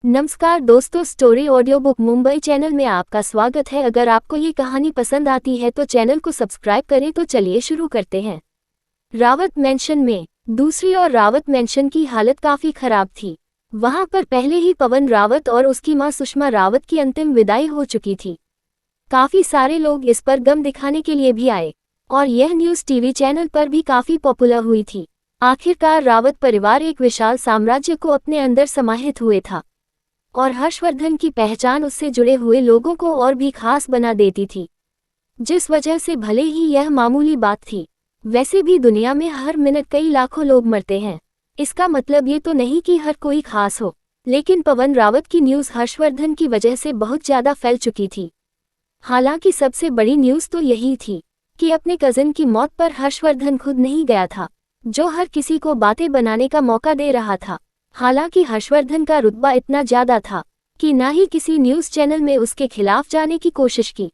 नमस्कार दोस्तों, story audio book Mumbai channel में आपका स्वागत है। अगर आपको ये कहानी पसंद आती है तो चैनल को सब्सक्राइब करें। तो चलिए शुरू करते हैं। रावत मैंशन में दूसरी ओर रावत मैंशन की हालत काफी खराब थी। वहां पर पहले ही पवन रावत और उसकी मां सुषमा रावत की अंतिम विदाई हो चुकी थी। काफी सारे लोग इस पर गम दिखाने के लिए भी आए और यह न्यूज टीवी चैनल पर भी काफी पॉपुलर हुई थी। आखिरकार रावत परिवार एक विशाल साम्राज्य को अपने अंदर समाहित हुए था और हर्षवर्धन की पहचान उससे जुड़े हुए लोगों को और भी खास बना देती थी, जिस वजह से भले ही यह मामूली बात थी, वैसे भी दुनिया में हर मिनट कई लाखों लोग मरते हैं। इसका मतलब ये तो नहीं कि हर कोई खास हो, लेकिन पवन रावत की न्यूज़ हर्षवर्धन की वजह से बहुत ज़्यादा फैल चुकी थी। हालांकि सबसे बड़ी न्यूज़ तो यही थी कि अपने कजिन की मौत पर हर्षवर्धन खुद नहीं गया था, जो हर किसी को बातें बनाने का मौका दे रहा था। हालांकि हर्षवर्धन का रुतबा इतना ज्यादा था कि ना ही किसी न्यूज़ चैनल में उसके खिलाफ जाने की कोशिश की,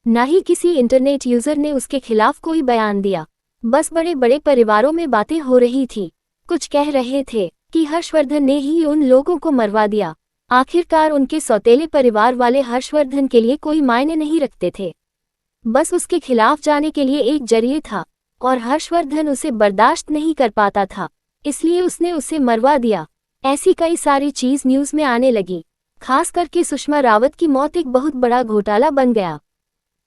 ना ही किसी इंटरनेट यूजर ने उसके खिलाफ कोई बयान दिया। बस बड़े बड़े परिवारों में बातें हो रही थी। कुछ कह रहे थे कि हर्षवर्धन ने ही उन लोगों को मरवा दिया। आखिरकार उनके सौतेले परिवार वाले हर्षवर्धन के लिए कोई मायने नहीं रखते थे, बस उसके खिलाफ जाने के लिए एक जरिए था और हर्षवर्धन उसे बर्दाश्त नहीं कर पाता था, इसलिए उसने उसे मरवा दिया। ऐसी कई सारी चीज न्यूज में आने लगी। खास करके सुषमा रावत की मौत एक बहुत बड़ा घोटाला बन गया,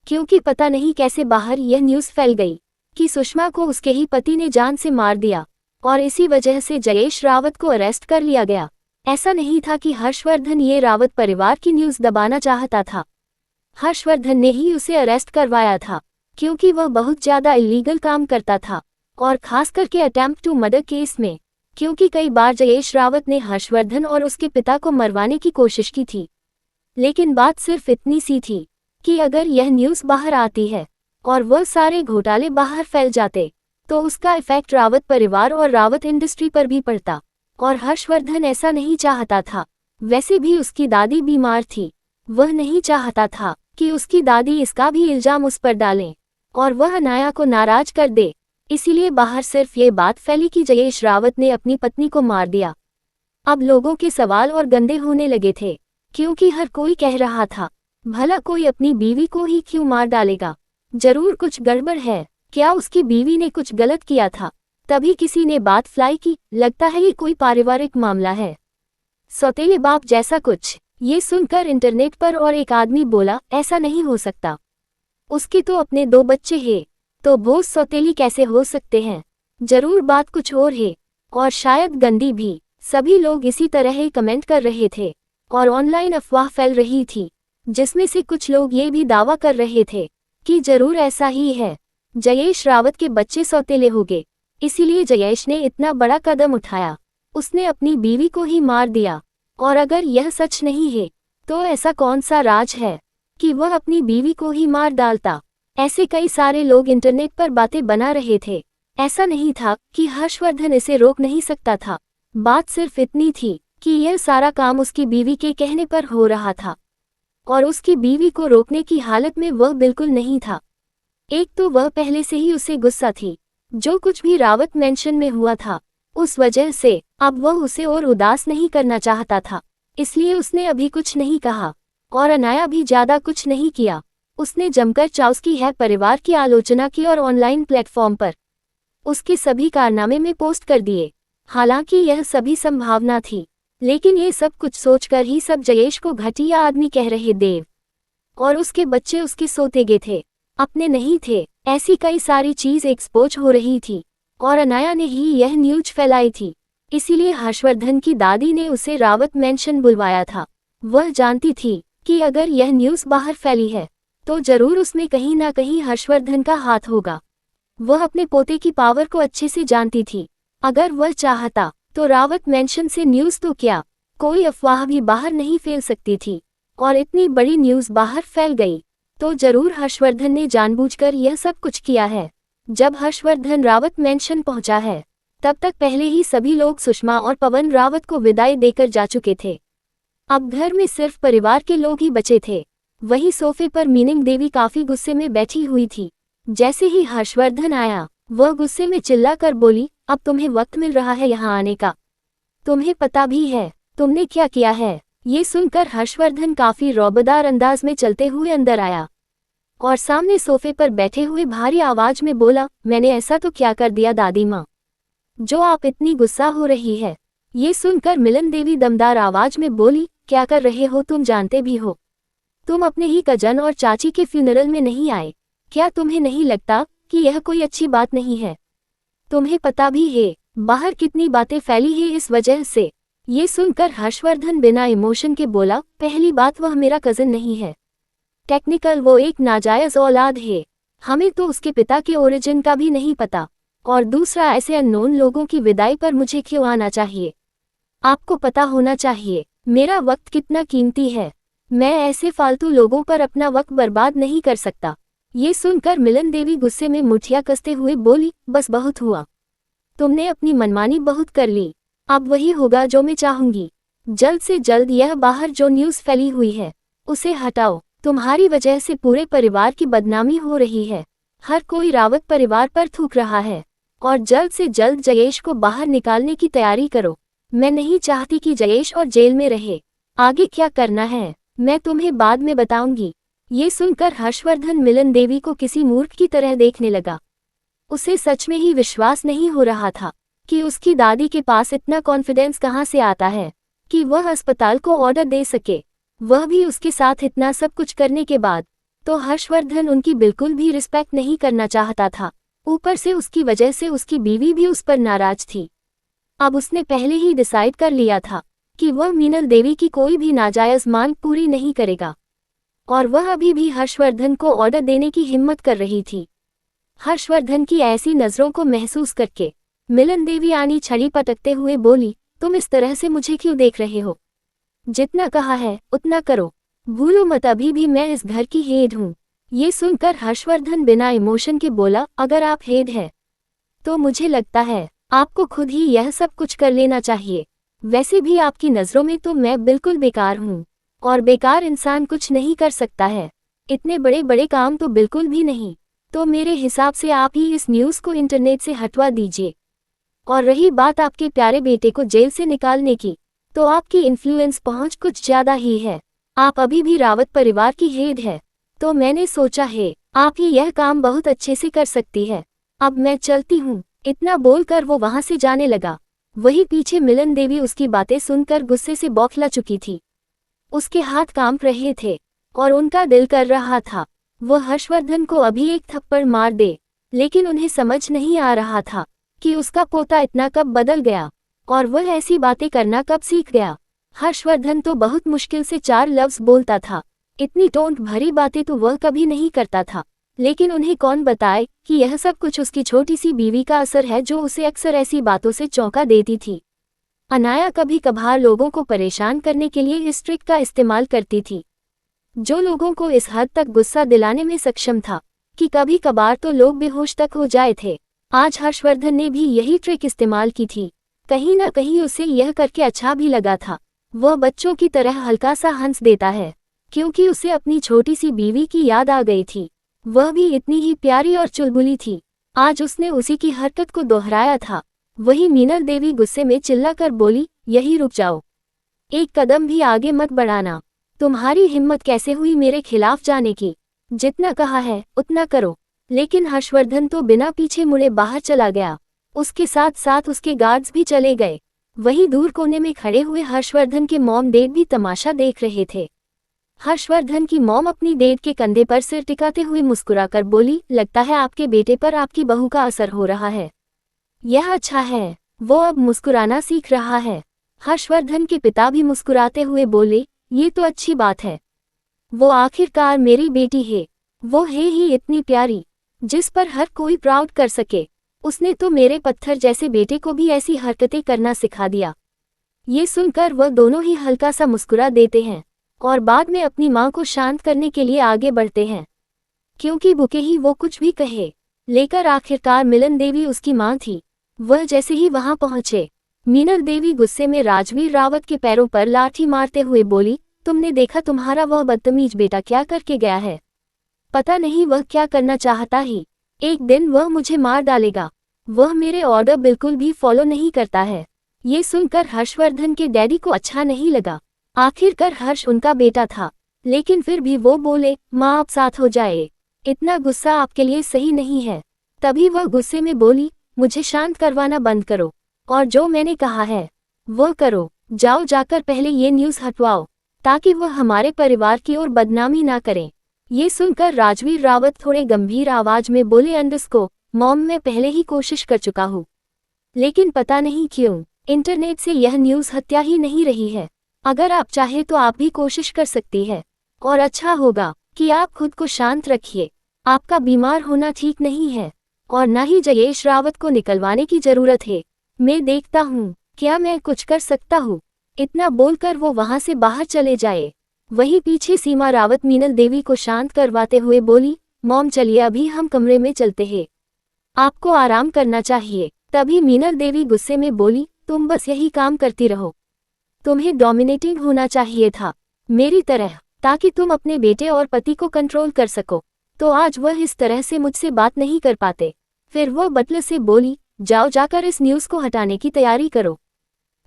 क्योंकि पता नहीं कैसे बाहर यह न्यूज फैल गई कि सुषमा को उसके ही पति ने जान से मार दिया और इसी वजह से जयेश रावत को अरेस्ट कर लिया गया। ऐसा नहीं था कि हर्षवर्धन ये रावत परिवार की न्यूज दबाना चाहता था। हर्षवर्धन ने ही उसे अरेस्ट करवाया था, क्योंकि वह बहुत ज्यादा इलीगल काम करता था, और खास करके अटेम्प्ट टू मर्डर केस में, क्योंकि कई बार जयेश रावत ने हर्षवर्धन और उसके पिता को मरवाने की कोशिश की थी। लेकिन बात सिर्फ इतनी सी थी कि अगर यह न्यूज़ बाहर आती है और वह सारे घोटाले बाहर फैल जाते तो उसका इफेक्ट रावत परिवार और रावत इंडस्ट्री पर भी पड़ता, और हर्षवर्धन ऐसा नहीं चाहता था। वैसे भी उसकी दादी बीमार थी, वह नहीं चाहता था कि उसकी दादी इसका भी इल्जाम उस पर डालें और वह अनाया को नाराज कर दे। इसीलिए बाहर सिर्फ ये बात फैली कि जयेश रावत ने अपनी पत्नी को मार दिया। अब लोगों के सवाल और गंदे होने लगे थे, क्योंकि हर कोई कह रहा था, भला कोई अपनी बीवी को ही क्यों मार डालेगा, जरूर कुछ गड़बड़ है, क्या उसकी बीवी ने कुछ गलत किया था। तभी किसी ने बात फ्लाई की, लगता है ये कोई पारिवारिक मामला है, सौतेले बाप जैसा कुछ। ये सुनकर इंटरनेट पर और एक आदमी बोला, ऐसा नहीं हो सकता, उसके तो अपने 2 बच्चे हैं, तो वो सौतेली कैसे हो सकते हैं, जरूर बात कुछ और है और शायद गंदी भी। सभी लोग इसी तरह ही कमेंट कर रहे थे और ऑनलाइन अफवाह फैल रही थी, जिसमें से कुछ लोग ये भी दावा कर रहे थे कि जरूर ऐसा ही है, जयेश रावत के बच्चे सौतेले हो गए, इसीलिए जयेश ने इतना बड़ा कदम उठाया, उसने अपनी बीवी को ही मार दिया। और अगर यह सच नहीं है तो ऐसा कौन सा राज है कि वह अपनी बीवी को ही मार डालता। ऐसे कई सारे लोग इंटरनेट पर बातें बना रहे थे। ऐसा नहीं था कि हर्षवर्धन इसे रोक नहीं सकता था, बात सिर्फ इतनी थी कि यह सारा काम उसकी बीवी के कहने पर हो रहा था और उसकी बीवी को रोकने की हालत में वह बिल्कुल नहीं था। एक तो वह पहले से ही उसे गुस्सा थी, जो कुछ भी रावत मैंशन में हुआ था उस वजह से अब वह उसे और उदास नहीं करना चाहता था, इसलिए उसने अभी कुछ नहीं कहा और अनाया भी ज्यादा कुछ नहीं किया। उसने जमकर चाउस्की है परिवार की आलोचना की और ऑनलाइन प्लेटफॉर्म पर उसके सभी कारनामे में पोस्ट कर दिए। हालांकि यह सभी संभावना थी, लेकिन ये सब कुछ सोचकर ही सब जयेश को घटिया आदमी कह रहे देव, और उसके बच्चे उसके सोतेगे थे, अपने नहीं थे। ऐसी कई सारी चीज एक्सपोज हो रही थी और अनाया ने ही यह न्यूज फैलाई थी, इसीलिए हर्षवर्धन की दादी ने उसे रावत मैंशन बुलवाया था। वह जानती थी कि अगर यह न्यूज बाहर फैली है तो जरूर उसमें कहीं ना कहीं हर्षवर्धन का हाथ होगा। वह अपने पोते की पावर को अच्छे से जानती थी। अगर वह चाहता तो रावत मैंशन से न्यूज तो क्या, कोई अफवाह भी बाहर नहीं फैल सकती थी, और इतनी बड़ी न्यूज बाहर फैल गई तो जरूर हर्षवर्धन ने जानबूझकर यह सब कुछ किया है। जब हर्षवर्धन रावत मैंशन पहुंचा है तब तक पहले ही सभी लोग सुषमा और पवन रावत को विदाई देकर जा चुके थे। अब घर में सिर्फ परिवार के लोग ही बचे थे। वहीं सोफे पर मीनिंग देवी काफी गुस्से में बैठी हुई थी। जैसे ही हर्षवर्धन आया वह गुस्से में चिल्लाकर बोली, अब तुम्हें वक्त मिल रहा है यहाँ आने का, तुम्हें पता भी है तुमने क्या किया है। ये सुनकर हर्षवर्धन काफी रौबदार अंदाज में चलते हुए अंदर आया और सामने सोफे पर बैठे हुए भारी आवाज में बोला, मैंने ऐसा तो क्या कर दिया दादी माँ, जो आप इतनी गुस्सा हो रही है। ये सुनकर मिलन देवी दमदार आवाज में बोली, क्या कर रहे हो, तुम जानते भी हो तुम अपने ही कजन और चाची के फ्यूनरल में नहीं आए। क्या तुम्हें नहीं लगता कि यह कोई अच्छी बात नहीं है? तुम्हें पता भी है बाहर कितनी बातें फैली है इस वजह से। ये सुनकर हर्षवर्धन बिना इमोशन के बोला, पहली बात वह मेरा कजिन नहीं है, टेक्निकल वो एक नाजायज औलाद है, हमें तो उसके पिता के ओरिजिन का भी नहीं पता, और दूसरा ऐसे अननोन लोगों की विदाई पर मुझे क्यों आना चाहिए? आपको पता होना चाहिए मेरा वक्त कितना कीमती है, मैं ऐसे फालतू लोगों पर अपना वक्त बर्बाद नहीं कर सकता। ये सुनकर मिलन देवी गुस्से में मुठियां कसते हुए बोली, बस बहुत हुआ, तुमने अपनी मनमानी बहुत कर ली, अब वही होगा जो मैं चाहूंगी। जल्द से जल्द यह बाहर जो न्यूज़ फैली हुई है उसे हटाओ, तुम्हारी वजह से पूरे परिवार की बदनामी हो रही है, हर कोई रावत परिवार पर थूक रहा है, और जल्द से जल्द जयेश को बाहर निकालने की तैयारी करो। मैं नहीं चाहती कि जयेश और जेल में रहे, आगे क्या करना है मैं तुम्हें बाद में बताऊंगी। ये सुनकर हर्षवर्धन मिलन देवी को किसी मूर्ख की तरह देखने लगा। उसे सच में ही विश्वास नहीं हो रहा था कि उसकी दादी के पास इतना कॉन्फिडेंस कहाँ से आता है कि वह अस्पताल को ऑर्डर दे सके, वह भी उसके साथ इतना सब कुछ करने के बाद। तो हर्षवर्धन उनकी बिल्कुल भी रिस्पेक्ट नहीं करना चाहता था, ऊपर से उसकी वजह से उसकी बीवी भी उस पर नाराज थी। अब उसने पहले ही डिसाइड कर लिया था कि वह मीनल देवी की कोई भी नाजायज मांग पूरी नहीं करेगा, और वह अभी भी हर्षवर्धन को ऑर्डर देने की हिम्मत कर रही थी। हर्षवर्धन की ऐसी नजरों को महसूस करके मिलन देवी आनी छड़ी पटकते हुए बोली, तुम इस तरह से मुझे क्यों देख रहे हो? जितना कहा है उतना करो, भूलो मत अभी भी मैं इस घर की हेड हूँ। ये सुनकर हर्षवर्धन बिना इमोशन के बोला, अगर आप हेड है तो मुझे लगता है आपको खुद ही यह सब कुछ कर लेना चाहिए। वैसे भी आपकी नज़रों में तो मैं बिल्कुल बेकार हूँ, और बेकार इंसान कुछ नहीं कर सकता है, इतने बड़े बड़े काम तो बिल्कुल भी नहीं। तो मेरे हिसाब से आप ही इस न्यूज़ को इंटरनेट से हटवा दीजिए। और रही बात आपके प्यारे बेटे को जेल से निकालने की, तो आपकी इन्फ्लुएंस पहुंच कुछ ज़्यादा ही है। आप अभी भी रावत परिवार की हेड है, तो मैंने सोचा है आप ही यह काम बहुत अच्छे से कर सकती है। अब मैं चलती हूँ। इतना बोलकर वो वहां से जाने लगा। वही पीछे मिलन देवी उसकी बातें सुनकर गुस्से से बौखला चुकी थी। उसके हाथ कांप रहे थे और उनका दिल कर रहा था वह हर्षवर्धन को अभी एक थप्पड़ मार दे, लेकिन उन्हें समझ नहीं आ रहा था कि उसका पोता इतना कब बदल गया और वह ऐसी बातें करना कब सीख गया। हर्षवर्धन तो बहुत मुश्किल से 4 लफ्ज बोलता था, इतनी टोंट भरी बातें तो वह कभी नहीं करता था, लेकिन उन्हें कौन बताए कि यह सब कुछ उसकी छोटी सी बीवी का असर है जो उसे अक्सर ऐसी बातों से चौंका देती थी। अनाया कभी कभार लोगों को परेशान करने के लिए इस ट्रिक का इस्तेमाल करती थी, जो लोगों को इस हद तक गुस्सा दिलाने में सक्षम था कि कभी कभार तो लोग बेहोश तक हो जाए थे। आज हर्षवर्धन ने भी यही ट्रिक इस्तेमाल की थी। कहीं न कहीं उसे यह करके अच्छा भी लगा था। वह बच्चों की तरह हल्का सा हंस देता है, क्योंकि उसे अपनी छोटी सी बीवी की याद आ गई थी। वह भी इतनी ही प्यारी और चुलबुली थी। आज उसने उसी की हरकत को दोहराया था। वही मीनल देवी गुस्से में चिल्लाकर बोली, यही रुक जाओ, एक कदम भी आगे मत बढ़ाना। तुम्हारी हिम्मत कैसे हुई मेरे खिलाफ जाने की? जितना कहा है उतना करो। लेकिन हर्षवर्धन तो बिना पीछे मुड़े बाहर चला गया। उसके साथ साथ उसके गार्ड्स भी चले गए। वहीं दूर कोने में खड़े हुए हर्षवर्धन के मॉम डैड भी तमाशा देख रहे थे। हर्षवर्धन की मॉम अपनी डैड के कंधे पर सिर टिकाते हुए मुस्कुराकर बोली, लगता है आपके बेटे पर आपकी बहू का असर हो रहा है। यह अच्छा है, वो अब मुस्कुराना सीख रहा है। हर्षवर्धन के पिता भी मुस्कुराते हुए बोले, ये तो अच्छी बात है। वो आखिरकार मेरी बेटी है। वो है ही इतनी प्यारी, जिस पर हर कोई प्राउड कर सके। उसने तो मेरे पत्थर जैसे बेटे को भी ऐसी हरकतें करना सिखा दिया। ये सुनकर वह दोनों ही हल्का सा मुस्कुरा देते हैं और बाद में अपनी माँ को शांत करने के लिए आगे बढ़ते हैं, क्योंकि बुके ही वो कुछ भी कहे लेकर आखिरकार मिलन देवी उसकी माँ थी। वह जैसे ही वहां पहुंचे, मीनल देवी गुस्से में राजवीर रावत के पैरों पर लाठी मारते हुए बोली, तुमने देखा तुम्हारा वह बदतमीज बेटा क्या करके गया है? पता नहीं वह क्या करना चाहता ही। एक दिन वह मुझे मार डालेगा। वह मेरे ऑर्डर बिल्कुल भी फॉलो नहीं करता है। ये सुनकर हर्षवर्धन के डैडी को अच्छा नहीं लगा। आखिरकार हर्ष उनका बेटा था, लेकिन फिर भी वो बोले, माँ अब साथ हो जाए, इतना गुस्सा आपके लिए सही नहीं है। तभी वह गुस्से में बोली, मुझे शांत करवाना बंद करो और जो मैंने कहा है वो करो। जाओ जाकर पहले ये न्यूज़ हटवाओ ताकि वह हमारे परिवार की ओर बदनामी ना करें। ये सुनकर राजवीर रावत थोड़े गंभीर आवाज में बोले, अंडरस्को मॉम, मैं पहले ही कोशिश कर चुका हूँ, लेकिन पता नहीं क्यों इंटरनेट से यह न्यूज़ हत्या ही नहीं रही है। अगर आप चाहे तो आप भी कोशिश कर सकती है और अच्छा होगा कि आप खुद को शांत रखिए। आपका बीमार होना ठीक नहीं है और न ही जयेश रावत को निकलवाने की जरूरत है। मैं देखता हूँ क्या मैं कुछ कर सकता हूँ। इतना बोलकर वो वहां से बाहर चले जाए। वहीं पीछे सीमा रावत मीनल देवी को शांत करवाते हुए बोली, मॉम चलिए अभी हम कमरे में चलते हैं, आपको आराम करना चाहिए। तभी मीनल देवी गुस्से में बोली, तुम बस यही काम करती रहो, तुम्हें डोमिनेटिंग होना चाहिए था मेरी तरह, ताकि तुम अपने बेटे और पति को कंट्रोल कर सको। तो आज वह इस तरह से मुझसे बात नहीं कर पाते। फिर वह बटलर से बोली, जाओ जाकर इस न्यूज़ को हटाने की तैयारी करो,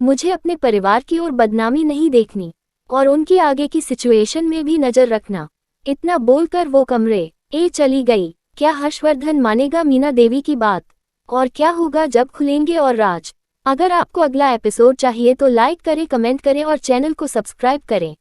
मुझे अपने परिवार की ओर बदनामी नहीं देखनी और उनकी आगे की सिचुएशन में भी नजर रखना। इतना बोलकर वो कमरे चली गई। क्या हर्षवर्धन मानेगा मीना देवी की बात? और क्या होगा जब खुलेंगे और राज? अगर आपको अगला एपिसोड चाहिए तो लाइक करें, कमेंट करें और चैनल को सब्सक्राइब करें।